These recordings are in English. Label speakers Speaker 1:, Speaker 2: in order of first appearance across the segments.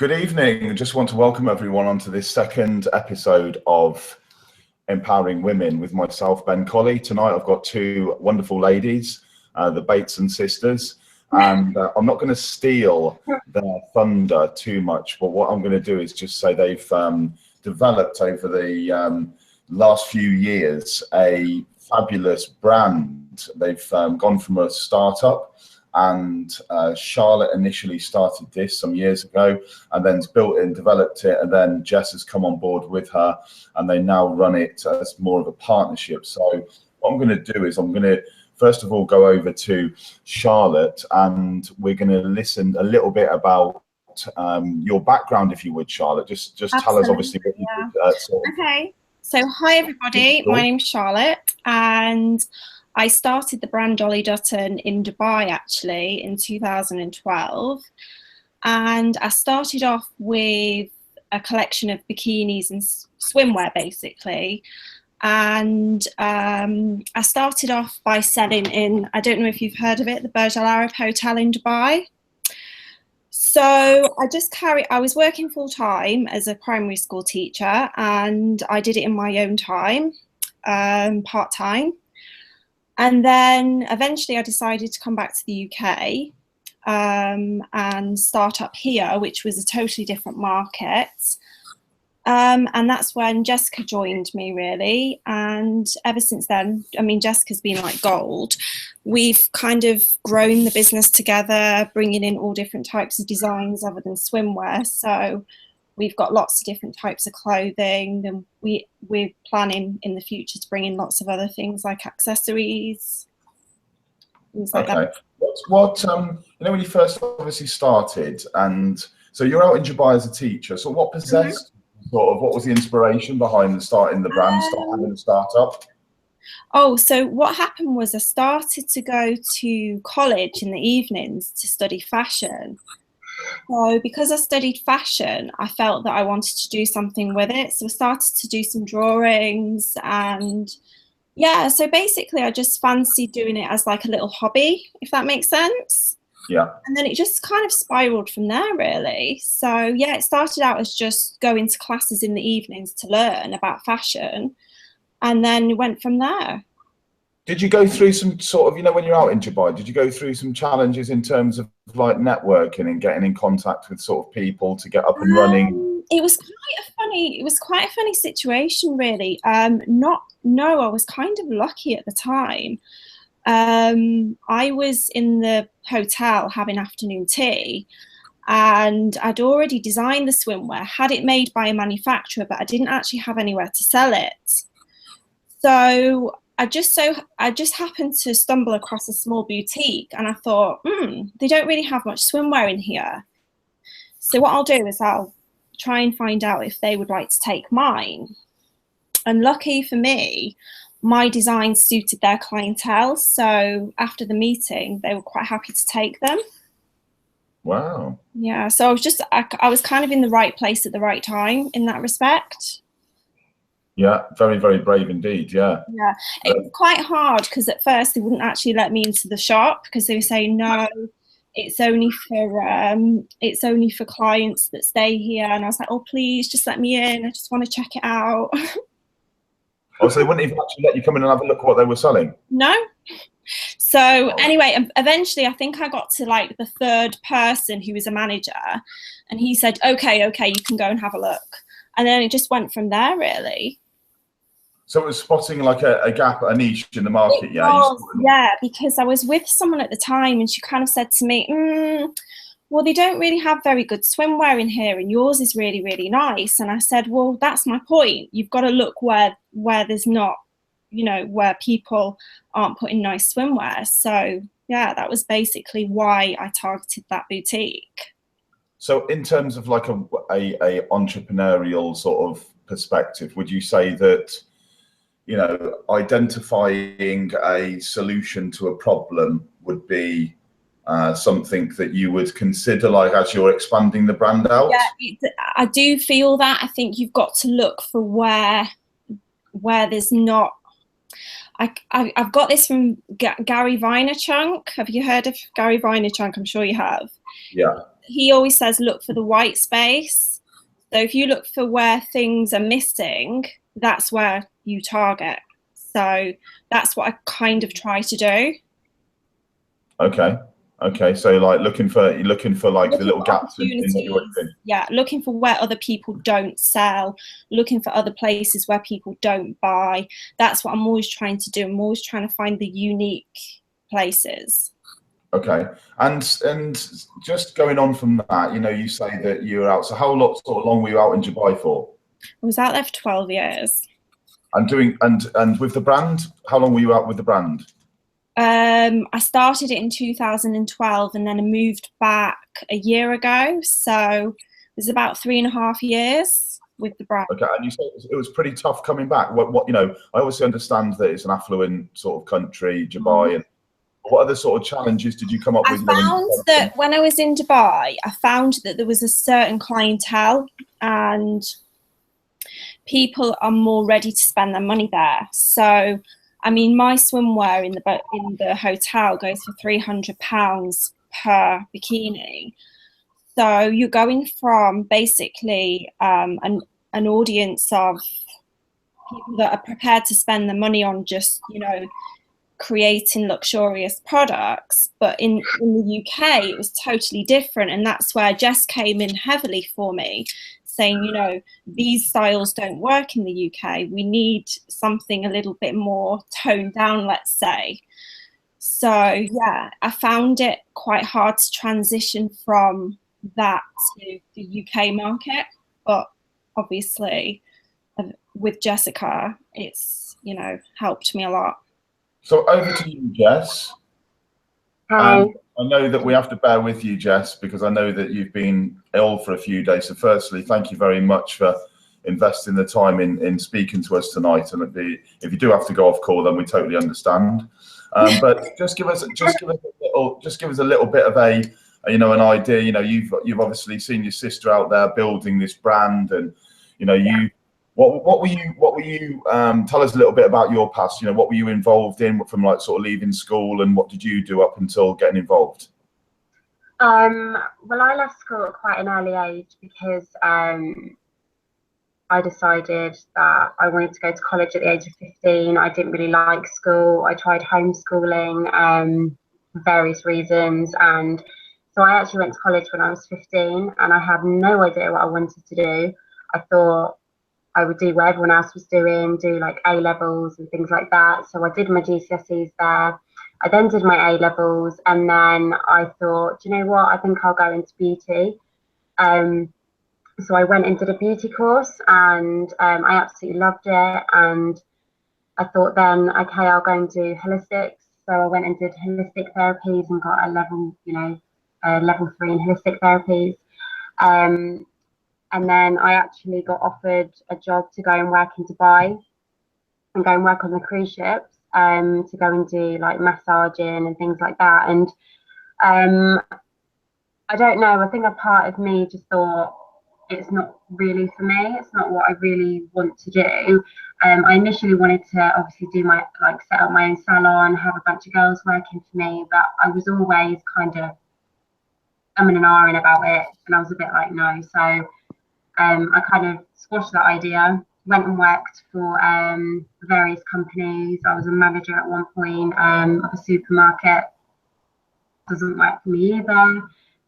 Speaker 1: Good evening. I just want to welcome everyone onto this second episode of Empowering Women with myself, Ben Colley. Tonight I've got two wonderful ladies, the Bateson sisters, and I'm not going to steal their thunder too much, but what I'm going to do is just say they've developed over the last few years a fabulous brand. They've gone from a startup, and Charlotte initially started this some years ago and then built it and developed it, and then Jess has come on board with her and they now run it as more of a partnership. So what I'm going to do is I'm going to first of all go over to Charlotte, and we're going to listen a little bit about your background, if you would, Charlotte. Just tell us obviously what you did.
Speaker 2: Okay, so hi everybody, my name's Charlotte, and I started the brand Dolly Dutton in Dubai actually in 2012, and I started off with a collection of bikinis and swimwear basically, and I started off by selling in, I don't know if you've heard of it, the Burj Al Arab Hotel in Dubai. So I was working full time as a primary school teacher, and I did it in my own time, part time. And then eventually I decided to come back to the UK and start up here, which was a totally different market. And that's when Jessica joined me, really. And ever since then, I mean, Jessica's been like gold. We've kind of grown the business together, bringing in all different types of designs other than swimwear. So we've got lots of different types of clothing, and we're planning in the future to bring in lots of other things like accessories, things like that.
Speaker 1: What you know, when you first obviously started, and so you're out in Dubai as a teacher, so what possessed sort of, what was the inspiration behind starting the brand, having a startup?
Speaker 2: Oh, so what happened was I started to go to college in the evenings to study fashion. So because I studied fashion, I felt that I wanted to do something with it. So I started to do some drawings, and yeah, so basically I just fancied doing it as like a little hobby, if that makes sense.
Speaker 1: Yeah.
Speaker 2: And then it just kind of spiraled from there, really. So yeah, it started out as just going to classes in the evenings to learn about fashion, and then it went from there.
Speaker 1: Did you go through some sort of, you know, when you're out in Dubai, did you go through some challenges in terms of like networking and getting in contact with sort of people to get up and running?
Speaker 2: It was quite a funny situation, really. No, I was kind of lucky at the time. I was in the hotel having afternoon tea, and I'd already designed the swimwear, had it made by a manufacturer, but I didn't actually have anywhere to sell it. So I just happened to stumble across a small boutique, and I thought, they don't really have much swimwear in here. So what I'll do is I'll try and find out if they would like to take mine. And lucky for me, my design suited their clientele. So after the meeting, they were quite happy to take them.
Speaker 1: Wow.
Speaker 2: Yeah. So I was kind of in the right place at the right time in that respect.
Speaker 1: Yeah, very, very brave indeed. Yeah.
Speaker 2: Yeah, it was quite hard because at first they wouldn't actually let me into the shop because they were saying no, it's only for clients that stay here. And I was like, oh please, just let me in. I just want to check it out.
Speaker 1: Oh, so they wouldn't even actually let you come in and have a look at what they were selling?
Speaker 2: No. So anyway, eventually I think I got to like the third person who was a manager, and he said, okay, you can go and have a look. And then it just went from there, really.
Speaker 1: So it was spotting like a gap, a niche in the market.
Speaker 2: Yeah, because I was with someone at the time, and she kind of said to me, well, they don't really have very good swimwear in here, and yours is really, really nice. And I said, well, that's my point. You've got to look where there's not, you know, where people aren't putting nice swimwear. So yeah, that was basically why I targeted that boutique.
Speaker 1: So in terms of like a entrepreneurial sort of perspective, would you say that, you know, identifying a solution to a problem would be something that you would consider, like, as you're expanding the brand out?
Speaker 2: Yeah, I do feel that. I think you've got to look for where there's not, I've got this from Gary Vaynerchuk. Have you heard of Gary Vaynerchuk? I'm sure you have.
Speaker 1: Yeah.
Speaker 2: He always says, look for the white space. So if you look for where things are missing, that's where you target. So that's what I kind of try to do.
Speaker 1: Okay. Okay. So like looking for like the little gaps in what you're doing.
Speaker 2: Yeah, looking for where other people don't sell, looking for other places where people don't buy. That's what I'm always trying to do. I'm always trying to find the unique places.
Speaker 1: Okay. And just going on from that, you say that you were out. So how long were you out in Dubai for?
Speaker 2: I was out there for 12 years.
Speaker 1: And with the brand, how long were you out with the brand?
Speaker 2: I started it in 2012 and then I moved back a year ago. So it was about 3.5 years with the brand.
Speaker 1: Okay, and you said it was pretty tough coming back. What I obviously understand that it's an affluent sort of country, Dubai, and what other sort of challenges did you come up with?
Speaker 2: I found that when I was in Dubai, I found that there was a certain clientele and people are more ready to spend their money there. So, I mean, my swimwear in the hotel goes for £300 per bikini. So you're going from basically an audience of people that are prepared to spend the money on just, creating luxurious products. But in the UK, it was totally different. And that's where Jess came in heavily for me, saying, these styles don't work in the UK. We need something a little bit more toned down, let's say. So, yeah, I found it quite hard to transition from that to the UK market. But obviously, with Jessica, it's, helped me a lot.
Speaker 1: So over to you, Jess.
Speaker 3: Hi.
Speaker 1: I know that we have to bear with you, Jess, because I know that you've been ill for a few days. So firstly, thank you very much for investing the time in speaking to us tonight. And if you do have to go off call, then we totally understand. But just give us a little bit of an idea. You've obviously seen your sister out there building this brand, and What were you? Tell us a little bit about your past. What were you involved in from like sort of leaving school, and what did you do up until getting involved?
Speaker 3: Well, I left school at quite an early age because I decided that I wanted to go to college at the age of 15. I didn't really like school. I tried homeschooling for various reasons, and so I actually went to college when I was 15, and I had no idea what I wanted to do. I thought I would do what everyone else was doing, do like A levels and things like that. So I did my GCSEs there. I then did my A levels, and then I thought, you know what, I think I'll go into beauty. So I went and did a beauty course, and I absolutely loved it. And I thought then, okay, I'll go and do holistics. So I went and did holistic therapies and got a level, level 3 in holistic therapies. And then I actually got offered a job to go and work in Dubai and go and work on the cruise ships, to go and do like massaging and things like that. And I don't know, I think a part of me just thought it's not really for me. It's not what I really want to do. I initially wanted to obviously do set up my own salon, have a bunch of girls working for me, but I was always kind of umming and ahhing about it, and I was a bit like, no. So I kind of squashed that idea, went and worked for various companies. I was a manager at one point of a supermarket. Doesn't work for me either.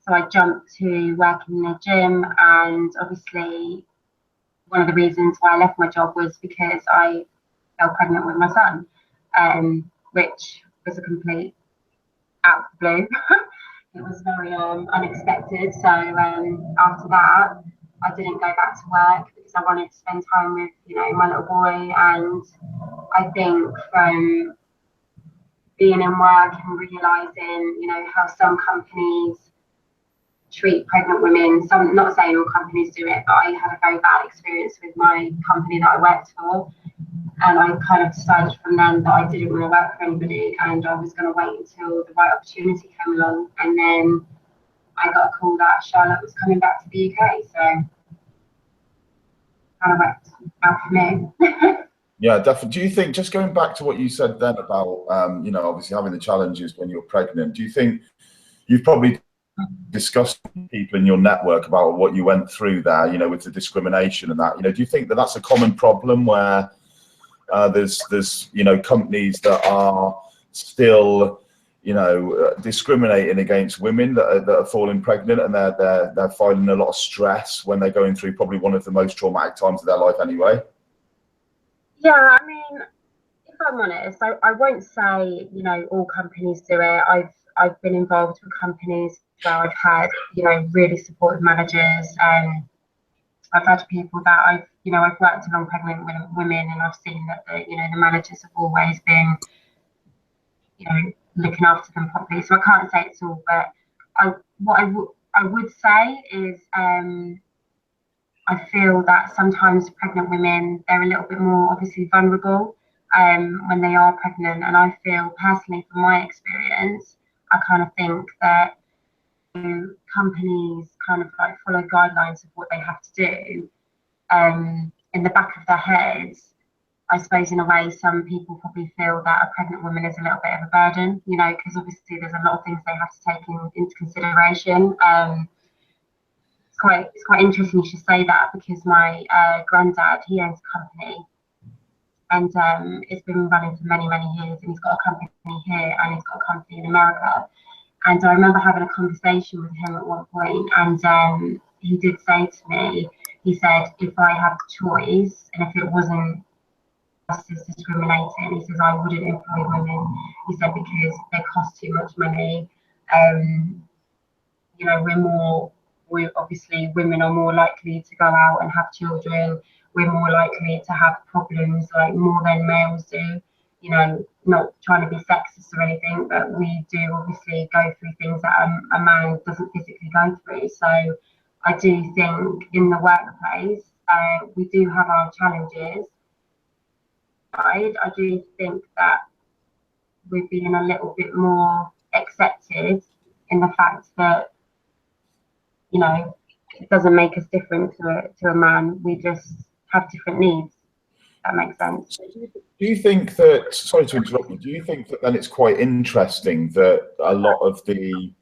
Speaker 3: So I jumped to working in a gym, and obviously one of the reasons why I left my job was because I fell pregnant with my son, which was a complete out of the blue. It was very unexpected. So after that, I didn't go back to work because I wanted to spend time with, my little boy. And I think from being in work and realising, how some companies treat pregnant women, some, not saying all companies do it, but I had a very bad experience with my company that I worked for. And I kind of decided from then that I didn't want to work for anybody, and I was going to wait until the right opportunity came along. And then I got a call that Charlotte was coming back to the UK, so kind of worked out for me.
Speaker 1: Yeah, definitely. Do you think, just going back to what you said then about, you know, obviously having the challenges when you're pregnant, do you think you've probably discussed with people in your network about what you went through there, you know, with the discrimination and that, you know, do you think that that's a common problem where there's, you know, companies that are still, you know, discriminating against women that are falling pregnant, and they're finding a lot of stress when they're going through probably one of the most traumatic times of their life anyway?
Speaker 3: Yeah, I mean, if I'm honest, I won't say, you know, all companies do it. I've been involved with companies where I've had, you know, really supportive managers, and I've had people that I've worked along pregnant women, and I've seen that you know, the managers have always been, you know, looking after them properly. So I can't say it's all, but I would say is I feel that sometimes pregnant women, they're a little bit more obviously vulnerable when they are pregnant. And I feel personally, from my experience, I kind of think that companies kind of like follow guidelines of what they have to do in the back of their heads. I suppose in a way, some people probably feel that a pregnant woman is a little bit of a burden, you know, because obviously there's a lot of things they have to take into consideration. It's quite interesting you should say that, because my granddad, he owns a company, and it's been running for many years, and he's got a company here and he's got a company in America. And I remember having a conversation with him at one point, and he did say to me, he said, if I had the choice and if it wasn't is discriminating, he says, I wouldn't employ women. He said, because they cost too much money. You know, we obviously, women are more likely to go out and have children. We're more likely to have problems, like, more than males do. You know, not trying to be sexist or anything, but we do obviously go through things that a man doesn't physically go through. So I do think in the workplace, we do have our challenges. I do think that we're being a little bit more accepted in the fact that, you know, it doesn't make us different to a man. We just have different needs. That makes sense.
Speaker 1: Do you think that, sorry to interrupt you, do you think that then it's quite interesting that a lot of the,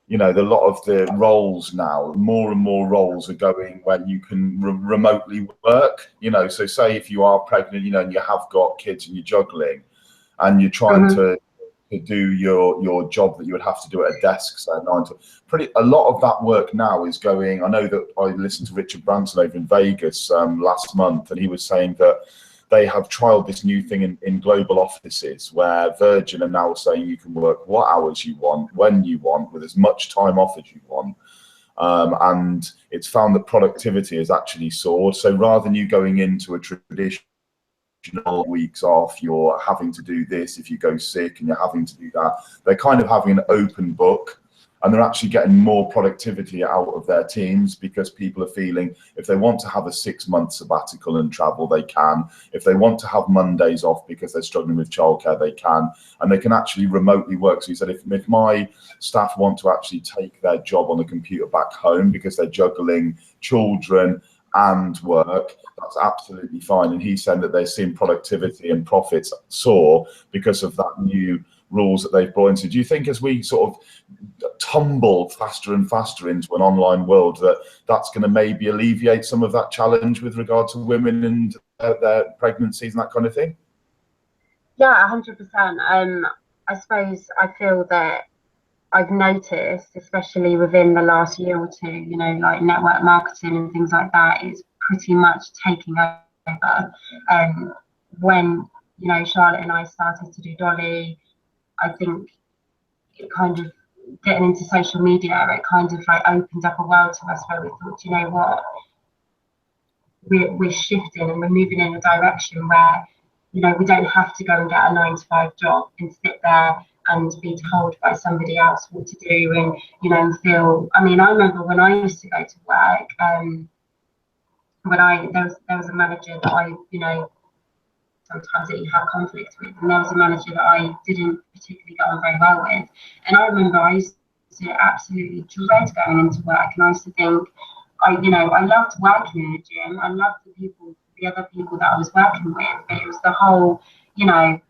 Speaker 1: you know, a lot of the roles now, more and more roles are going when you can remotely work, you know, so say if you are pregnant, you know, and you have got kids and you're juggling and you're trying to do your job that you would have to do at a desk, so 9 to a lot of that work now is going. I know that I listened to Richard Branson over in Vegas last month, and he was saying that they have trialed this new thing in global offices where Virgin are now saying you can work what hours you want, when you want, with as much time off as you want. And it's found that productivity has actually soared. So rather than you going into a traditional weeks off, you're having to do this if you go sick, and you're having to do that, they're kind of having an open book, and they're actually getting more productivity out of their teams, because people are feeling if they want to have a 6-month sabbatical and travel, they can. If they want to have Mondays off because they're struggling with childcare, they can, and they can actually remotely work. So he said, if my staff want to actually take their job on the computer back home because they're juggling children and work, that's absolutely fine. And he's saying that they're seeing productivity and profits soar because of that new rules that they've brought into. Do you think as we sort of tumble faster and faster into an online world, that's going to maybe alleviate some of that challenge with regard to women and their pregnancies and that kind of thing?
Speaker 3: Yeah, 100%. I suppose I feel that I've noticed, especially within the last year or two, you know, like network marketing and things like that is pretty much taking over. When, you know, Charlotte and I started to do Dolly, I think it kind of, getting into social media, it kind of like opened up a world to us where we thought, you know what, we're shifting and we're moving in a direction where, you know, we don't have to go and get a 9-to-5 job and sit there and be told by somebody else what to do, and, you know, feel. I mean, I remember when I used to go to work, there was a manager that I, you know, sometimes that you have conflict with, and there was a manager that I didn't particularly get on very well with, and I remember I used to absolutely dread going into work, and I used to think, I loved working in the gym, I loved the people the other people that I was working with, but it was the whole, you know,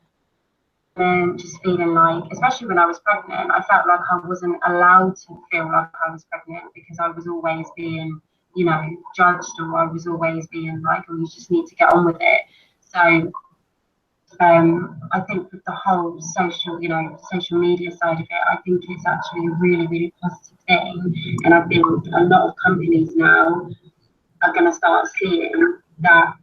Speaker 3: just feeling like, especially when I was pregnant, I felt like I wasn't allowed to feel like I was pregnant because I was always being, you know, judged, or I was always being like, oh, you just need to get on with it. So I think with the whole social, you know, social media side of it, I think it's actually a really, really positive thing. And I think a lot of companies now are going to start seeing that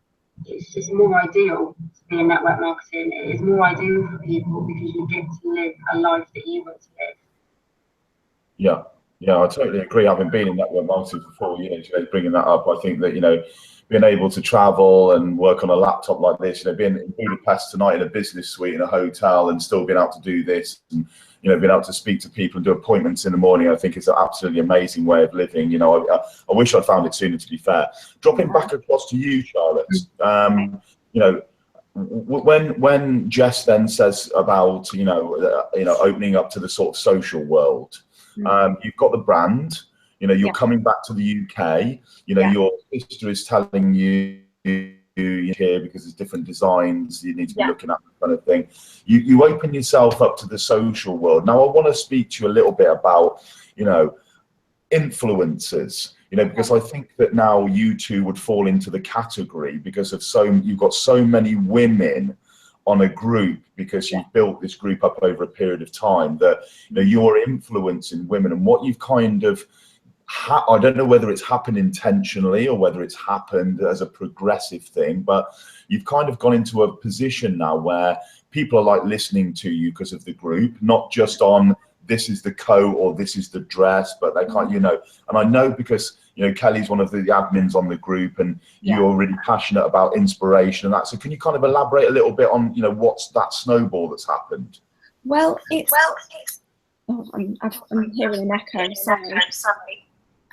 Speaker 3: it's just more ideal to be in network marketing. It is more ideal for people because you get to live a life that you want to live.
Speaker 1: Yeah, yeah, I totally agree. Having been in network marketing for 4 years, you know, bringing that up, I think that, you know, being able to travel and work on a laptop like this, you know, being in Budapest tonight in a business suite in a hotel and still being able to do this, and, you know, being able to speak to people and do appointments in the morning, I think is an absolutely amazing way of living. You know, I wish I'd found it sooner, to be fair. Dropping back across to you, Charlotte, you know, when Jess then says about, you know, opening up to the sort of social world, you've got the brand. You know, you're coming back to the UK. You know, your sister is telling you here because there's different designs you need to be looking at, kind of thing. You open yourself up to the social world. Now, I want to speak to you a little bit about, you know, influencers. You know, because I think that now you two would fall into the category because of you've got so many women on a group, because you've built this group up over a period of time, that, you know, you're influencing women, and what you've kind of I don't know whether it's happened intentionally or whether it's happened as a progressive thing, but you've kind of gone into a position now where people are like listening to you because of the group, not just on this is the coat or this is the dress, but they can't, you know, and I know because, you know, Kelly's one of the admins on the group, and you're really passionate about inspiration and that. So can you kind of elaborate a little bit on, you know, what's that snowball that's happened?
Speaker 2: Well, oh, I'm hearing an echo, sorry.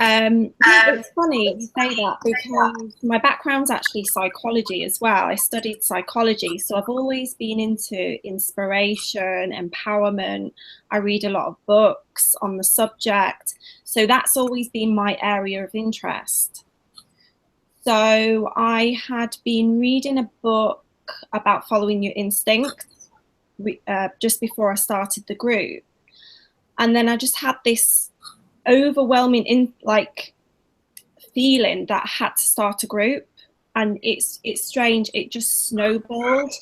Speaker 2: It's funny you say that because my background's actually psychology as well. I studied psychology, so I've always been into inspiration, empowerment. I read a lot of books on the subject, so that's always been my area of interest. So I had been reading a book about following your instincts just before I started the group, and then I just had this overwhelming feeling that I had to start a group, and it's strange, it just snowballed.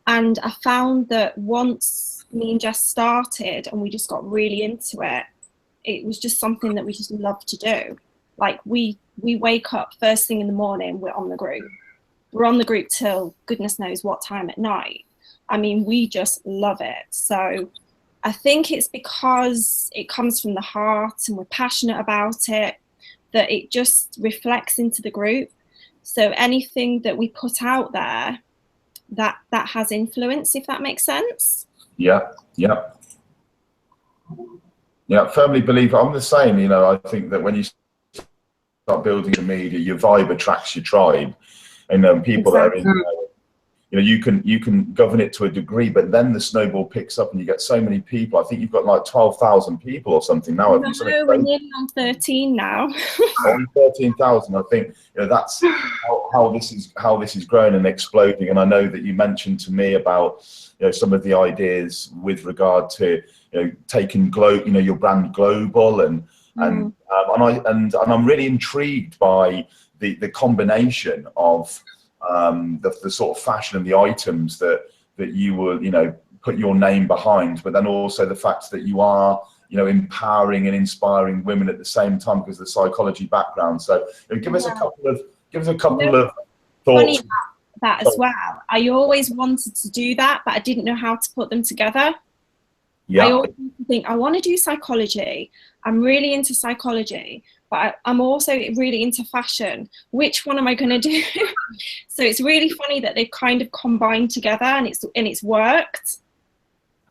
Speaker 2: And I found that once me and Jess started and we just got really into it, it was just something that we just love to do. Like we wake up first thing in the morning, we're on the group till goodness knows what time at night. I mean, we just love it. So I think it's because it comes from the heart and we're passionate about it, that it just reflects into the group. So anything that we put out there, that has influence, if that makes sense. Yeah,
Speaker 1: firmly believe it. I'm the same. You know, I think that when you start building the media, your vibe attracts your tribe, and people that are in, you know, you can govern it to a degree, but then the snowball picks up and you get so many people. I think you've got like 12,000 people or something now.
Speaker 2: No, we're nearly on 13 now.
Speaker 1: On 13,000. I think, you know, that's how this is growing and exploding. And I know that you mentioned to me about, you know, some of the ideas with regard to, you know, taking your brand global, and I'm really intrigued by the combination of the sort of fashion and the items that you will, you know, put your name behind, but then also the fact that you are, you know, empowering and inspiring women at the same time because of the psychology background. So, you know, give us a couple of thoughts.
Speaker 2: Funny that as well. I always wanted to do that, but I didn't know how to put them together. I always think I want to do psychology. I'm really into psychology, but I'm also really into fashion. Which one am I going to do? So it's really funny that they've kind of combined together, and it's worked.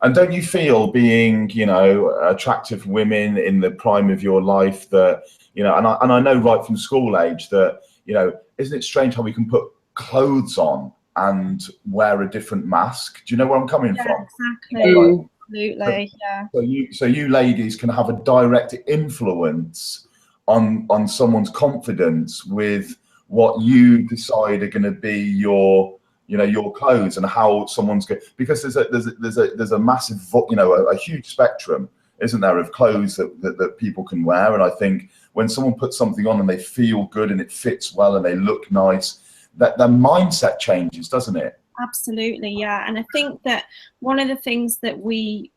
Speaker 1: And don't you feel, being, you know, attractive women in the prime of your life, that, you know, and I know right from school age that, you know, isn't it strange how we can put clothes on and wear a different mask? Do you know where I'm coming from?
Speaker 2: Exactly. Absolutely, yeah.
Speaker 1: So you ladies can have a direct influence on someone's confidence with what you decide are going to be your, you know, your clothes, and how someone's going, because there's a massive, you know, a huge spectrum, isn't there, of clothes that people can wear. And I think when someone puts something on and they feel good and it fits well and they look nice, that their mindset changes, doesn't it?
Speaker 2: Absolutely, yeah. And I think that one of the things that we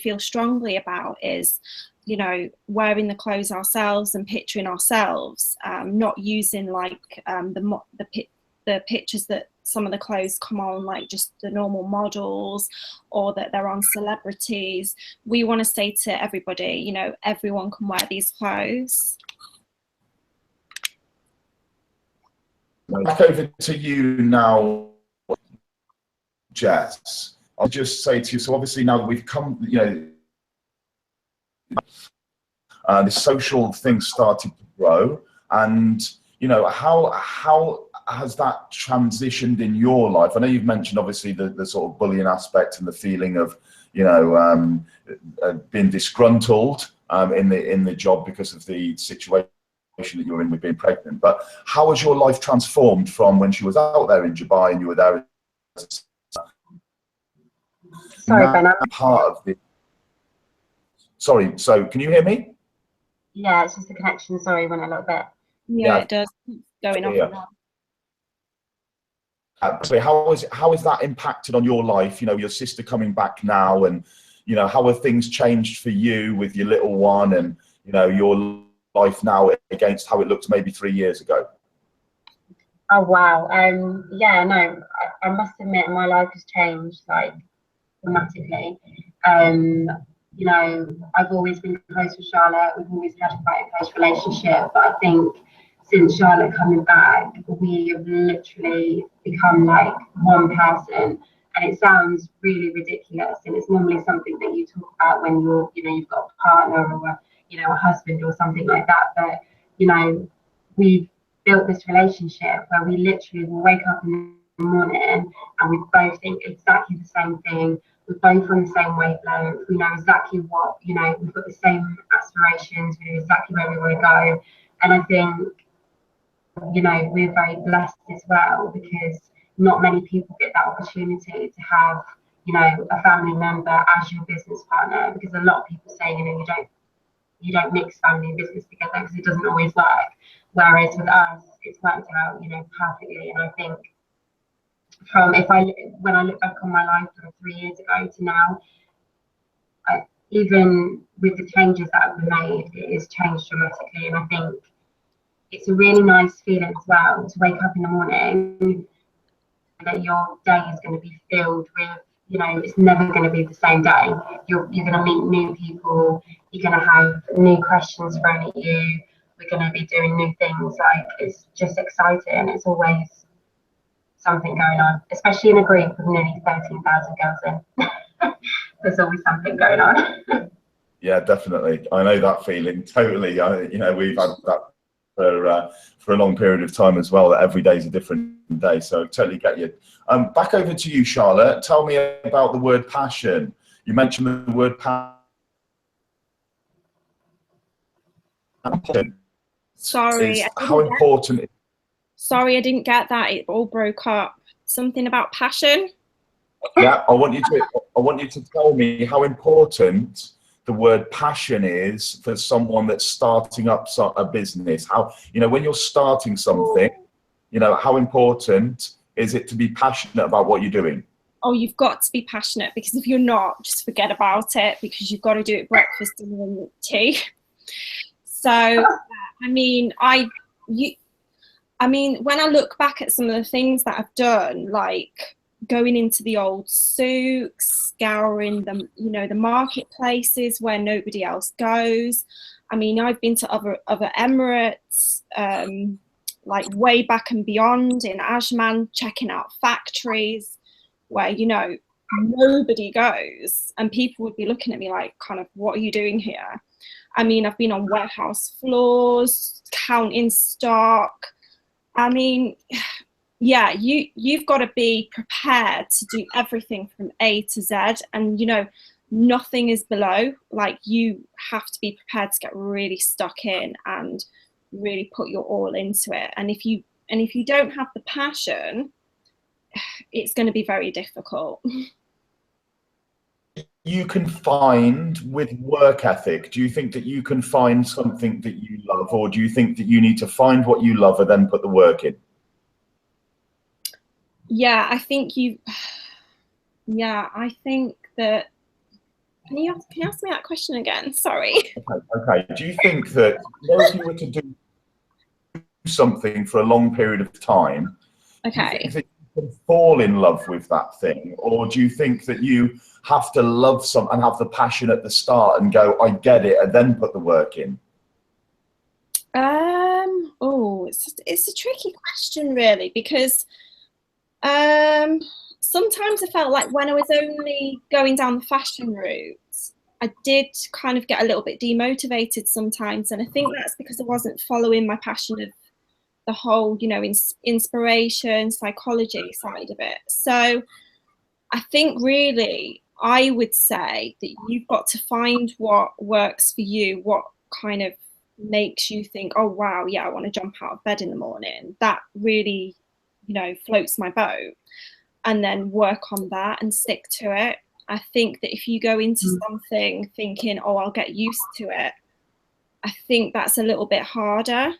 Speaker 2: feel strongly about is, you know, wearing the clothes ourselves and picturing ourselves, not using like the pictures that some of the clothes come on, like just the normal models, or that they're on celebrities. We want to say to everybody, you know, everyone can wear these clothes.
Speaker 1: Back over to you now, Jess. I'll just say to you, so obviously now that we've come, you know, the social thing started to grow, and, you know, how has that transitioned in your life? I know you've mentioned obviously the sort of bullying aspect and the feeling of, you know, being disgruntled in the job because of the situation that you're in with being pregnant. But how has your life transformed from when she was out there in Dubai and you were there?
Speaker 3: Sorry, Ben.
Speaker 1: Part of the. Sorry. So can you hear me?
Speaker 3: Yeah, it's just the connection. Sorry, went a little bit.
Speaker 2: Yeah, it does. Going off.
Speaker 1: Yeah. So how has that impacted on your life? You know, your sister coming back now, and, you know, how have things changed for you with your little one, and, you know, your life now against how it looked maybe 3 years ago?
Speaker 3: Oh wow. Yeah, no, I must admit my life has changed like dramatically. You know, I've always been close with Charlotte. We've always had quite a close relationship, but I think since Charlotte coming back, we have literally become like one person. And it sounds really ridiculous, and it's normally something that you talk about when you're, you know, you've got a partner or a, you know, a husband or something like that. But, you know, we've built this relationship where we literally will wake up in the morning and we both think exactly the same thing. We're both on the same wavelength. We know exactly what, you know, we've got the same aspirations. We know exactly where we want to go. And I think, you know, we're very blessed as well, because not many people get that opportunity to have, you know, a family member as your business partner, because a lot of people say, you know, you don't mix family and business together because it doesn't always work. Whereas with us, it's worked out, you know, perfectly. And I think when I look back on my life from 3 years ago to now, even with the changes that have been made, it has changed dramatically. And I think it's a really nice feeling as well to wake up in the morning that your day is going to be filled with, you know, it's never going to be the same day. You're going to meet new people. You're going to have new questions thrown at you. We're going to be doing new things. Like, it's just exciting. It's always something going on, especially in a group of nearly 13,000 girls in. There's always something going on.
Speaker 1: Yeah, definitely. I know that feeling totally. You know, we've had that for a long period of time as well, that every day is a different day. So I totally get you. Back over to you, Charlotte. Tell me about the word passion. You mentioned the word passion.
Speaker 2: Sorry.
Speaker 1: How important.
Speaker 2: Sorry, I didn't get that. It all broke up. Something about passion?
Speaker 1: Yeah, I want you to tell me how important the word passion is for someone that's starting up a business. How, you know, when you're starting something, you know, how important is it to be passionate about what you're doing?
Speaker 2: Oh, you've got to be passionate, because if you're not, just forget about it, because you've got to do it breakfast, dinner and tea. So, I mean, when I look back at some of the things that I've done, like going into the old souks, scouring the, you know, the marketplaces where nobody else goes. I mean, I've been to other Emirates, like way back and beyond in Ajman, checking out factories where, you know, nobody goes, and people would be looking at me like, kind of, what are you doing here? I mean, I've been on warehouse floors, counting stock. I mean, yeah, you've got to be prepared to do everything from A to Z, and, you know, nothing is below. Like, you have to be prepared to get really stuck in and really put your all into it. And if you And if you don't have the passion, it's going to be very difficult.
Speaker 1: You can find with work ethic, do you think that you can find something that you love, or do you think that you need to find what you love and then put the work in?
Speaker 2: Yeah, I think I think that, can you ask me that question again? Sorry.
Speaker 1: Okay. Do you think that, you know, if you were to do something for a long period of time,
Speaker 2: Okay.
Speaker 1: do you think that you can fall in love with that thing, or do you think that you have to love something and have the passion at the start and go, I get it, and then put the work in?
Speaker 2: Oh, it's a tricky question, really, because sometimes I felt like when I was only going down the fashion route, I did kind of get a little bit demotivated sometimes, and I think that's because I wasn't following my passion of the whole, you know, inspiration, psychology side of it. So I think really I would say that you've got to find what works for you, what kind of makes you think, oh wow, yeah, I want to jump out of bed in the morning. That really, you know, floats my boat, and then work on that and stick to it. I think that if you go into something thinking, oh, I'll get used to it, I think that's a little bit harder.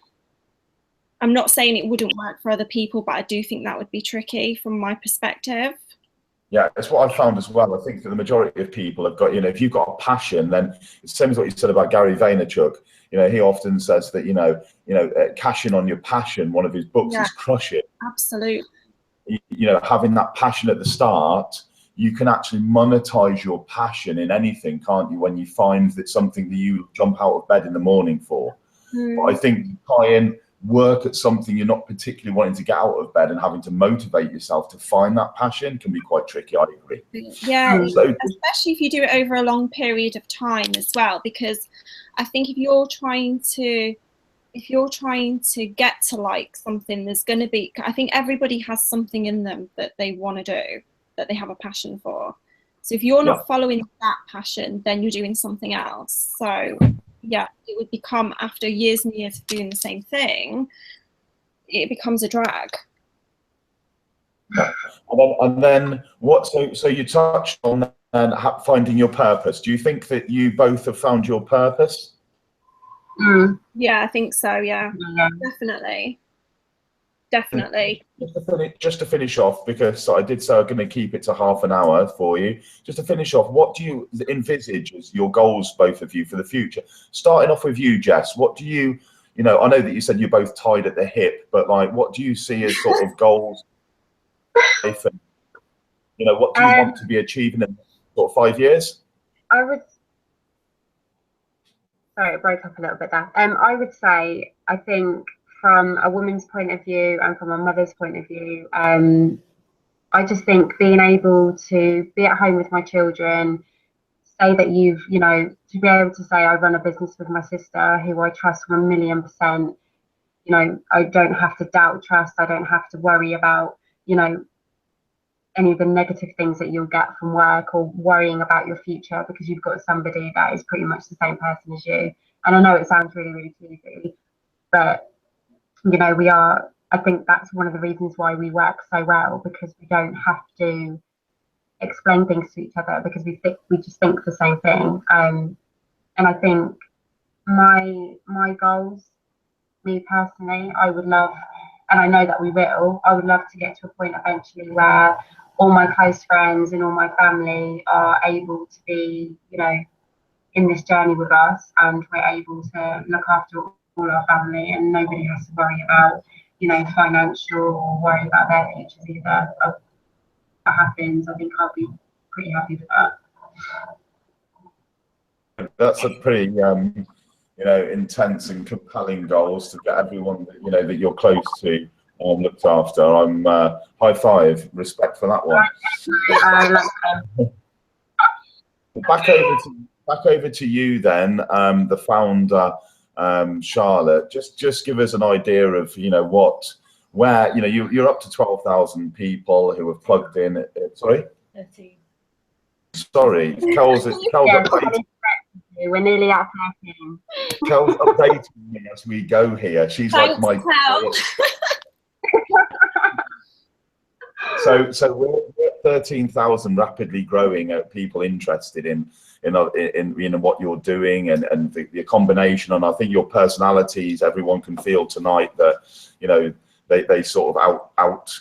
Speaker 2: I'm not saying it wouldn't work for other people, but I do think that would be tricky from my perspective.
Speaker 1: Yeah, that's what I found as well. I think that the majority of people have got, you know, if you've got a passion, then it's the same as what you said about Gary Vaynerchuk. You know, he often says that, you know, cashing on your passion, one of his books is Crush It.
Speaker 2: Absolutely.
Speaker 1: You know, having that passion at the start, you can actually monetize your passion in anything, can't you? When you find that something that you jump out of bed in the morning for. But I think you try and work at something you're not particularly wanting to get out of bed and having to motivate yourself to find that passion can be quite tricky. I agree.
Speaker 2: Yeah, so, especially if you do it over a long period of time as well, because I think if you're trying to get to like something, there's going to be, I think everybody has something in them that they want to do, that they have a passion for. So if you're not following that passion, then you're doing something else. So yeah, it would become, after years and years of doing the same thing, it becomes a drag.
Speaker 1: Yeah. And then what? So you touched on finding your purpose. Do you think that you both have found your purpose?
Speaker 2: Yeah, I think so. Yeah, definitely.
Speaker 1: Just to finish off, because I did say I'm going to keep it to half an hour for you. Just to finish off, what do you envisage as your goals, both of you, for the future? Starting off with you, Jess, what do you, I know that you said you're both tied at the hip, but like, what do you see as sort of goals? What do you want to be achieving in sort of 5 years?
Speaker 3: Sorry, it broke up a little bit there. I would say, I think, from a woman's point of view and from a mother's point of view, I just think being able to be at home with my children, say that to be able to say I run a business with my sister who I trust 1,000,000%, I don't have to doubt trust, I don't have to worry about, any of the negative things that you'll get from work, or worrying about your future because you've got somebody that is pretty much the same person as you. And I know it sounds really, really cheesy, but I think that's one of the reasons why we work so well, because we don't have to explain things to each other, because we just think the same thing. And I think my goals, me personally, I would love, and I know that I would love to get to a point eventually where all my close friends and all my family are able to be, in this journey with us, and we're able to look after all our family, and nobody has to worry about, financial, or worry about their futures either. If that happens, I think I'll be pretty happy with that.
Speaker 1: That's a pretty, intense and compelling goals to get everyone that you're close to looked after. I'm high five, respect for that one.
Speaker 3: I like
Speaker 1: Back over to you then, the founder, Charlotte. Just give us an idea of where you're up to 12,000 people who have plugged in. Sorry.
Speaker 2: 13.
Speaker 1: Sorry, Kel's updating.
Speaker 3: We're nearly at 13.
Speaker 1: Kel's updating me as we go here. She's like my. So we're at 13,000, rapidly growing people interested in what you're doing, and the combination. And I think your personalities, everyone can feel tonight that, you know, they sort of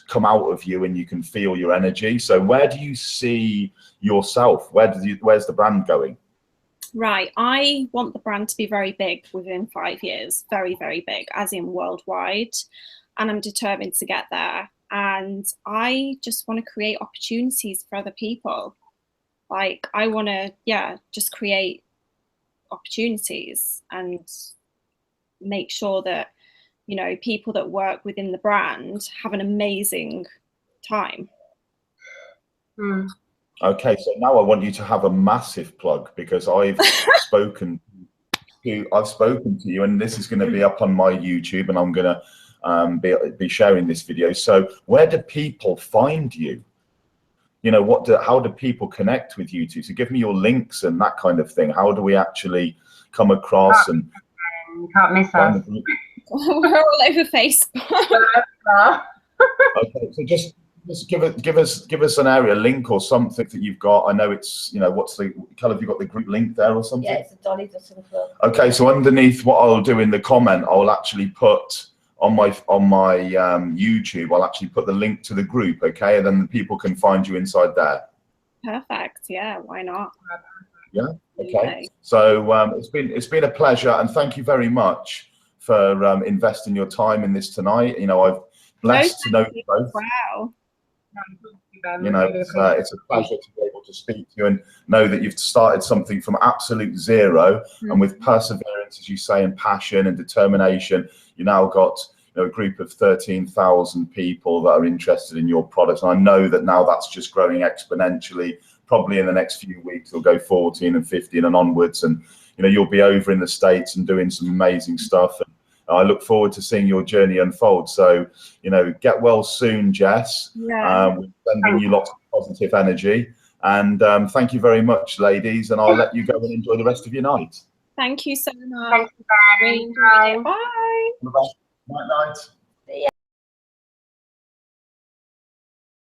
Speaker 1: come out of you, and you can feel your energy. So where do you see yourself? Where's the brand going?
Speaker 2: Right, I want the brand to be very big within 5 years, very, very big, as in worldwide, and I'm determined to get there. And I just want to create opportunities for other people. Like, I want to, yeah, just create opportunities and make sure that, you know, people that work within the brand have an amazing time.
Speaker 1: Okay, so now I want you to have a massive plug, because I've spoken to you, and this is going to be up on my YouTube, and I'm going to be sharing this video. So where do people find you? You know, how do people connect with you two? So give me your links and that kind of thing. How do we actually come across and
Speaker 3: you can't miss us.
Speaker 2: We're all over Facebook.
Speaker 1: Okay, so just give us an area link or something that you've got. I know it's, you know, what's the color? Have you got the group link there or something?
Speaker 4: Yeah, it's a Dollies Club.
Speaker 1: Okay, so underneath, what I'll do in the comment, I'll actually put on my YouTube, I'll actually put the link to the group. Okay, and then the people can find you inside there.
Speaker 2: Perfect. Yeah, why not?
Speaker 1: Yeah. Okay. So it's been a pleasure, and thank you very much for investing your time in this tonight. You know, I've blessed to know you both.
Speaker 2: Wow.
Speaker 1: You know, it's a pleasure to be able to speak to you and know that you've started something from absolute zero, and with perseverance, as you say, and passion and determination, you now got, you know, a group of 13,000 people that are interested in your products. And I know that now that's just growing exponentially. Probably in the next few weeks, it'll go 14 and 15 and onwards, and you know, you'll be over in the States and doing some amazing stuff. And I look forward to seeing your journey unfold. So, you know, get well soon, Jess.
Speaker 2: Yeah.
Speaker 1: We're sending you lots of positive energy. And thank you very much, ladies. And I'll let you go and enjoy the rest of your night.
Speaker 2: Thank you so much.
Speaker 3: Thank you, Ben.
Speaker 2: Really enjoyed it. Bye.
Speaker 1: Night, night.